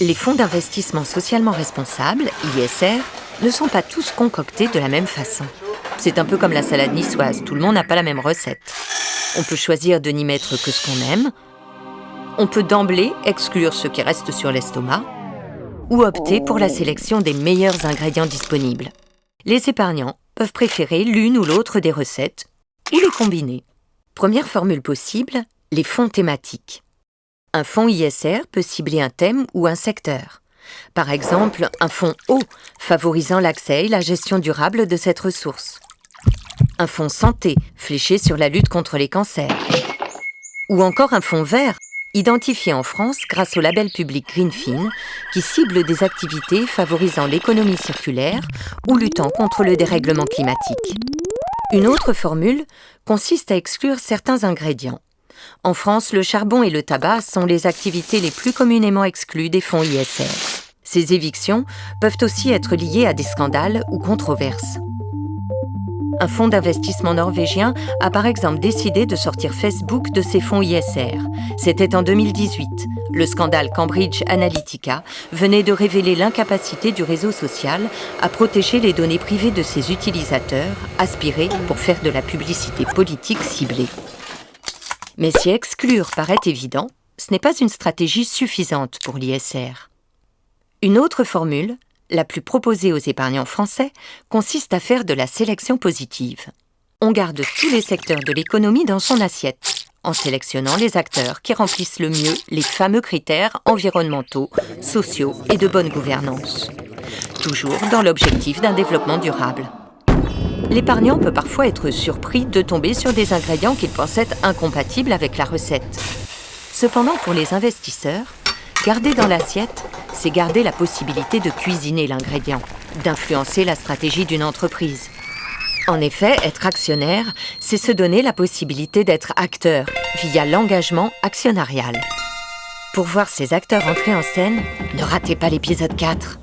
Les fonds d'investissement socialement responsables, ISR, ne sont pas tous concoctés de la même façon. C'est un peu comme la salade niçoise, tout le monde n'a pas la même recette. On peut choisir de n'y mettre que ce qu'on aime, on peut d'emblée exclure ce qui reste sur l'estomac, ou opter pour la sélection des meilleurs ingrédients disponibles. Les épargnants peuvent préférer l'une ou l'autre des recettes, ou les combiner. Première formule possible, les fonds thématiques. Un fonds ISR peut cibler un thème ou un secteur. Par exemple, un fonds eau, favorisant l'accès et la gestion durable de cette ressource. Un fonds santé, fléché sur la lutte contre les cancers. Ou encore un fonds vert, identifié en France grâce au label public Greenfin, qui cible des activités favorisant l'économie circulaire ou luttant contre le dérèglement climatique. Une autre formule consiste à exclure certains ingrédients. En France, le charbon et le tabac sont les activités les plus communément exclues des fonds ISR. Ces évictions peuvent aussi être liées à des scandales ou controverses. Un fonds d'investissement norvégien a par exemple décidé de sortir Facebook de ses fonds ISR. C'était en 2018. Le scandale Cambridge Analytica venait de révéler l'incapacité du réseau social à protéger les données privées de ses utilisateurs, aspirées pour faire de la publicité politique ciblée. Mais si exclure paraît évident, ce n'est pas une stratégie suffisante pour l'ISR. Une autre formule, la plus proposée aux épargnants français, consiste à faire de la sélection positive. On garde tous les secteurs de l'économie dans son assiette, en sélectionnant les acteurs qui remplissent le mieux les fameux critères environnementaux, sociaux et de bonne gouvernance. Toujours dans l'objectif d'un développement durable. L'épargnant peut parfois être surpris de tomber sur des ingrédients qu'il pensait incompatibles avec la recette. Cependant, pour les investisseurs, garder dans l'assiette, c'est garder la possibilité de cuisiner l'ingrédient, d'influencer la stratégie d'une entreprise. En effet, être actionnaire, c'est se donner la possibilité d'être acteur via l'engagement actionnarial. Pour voir ces acteurs entrer en scène, ne ratez pas l'épisode 4.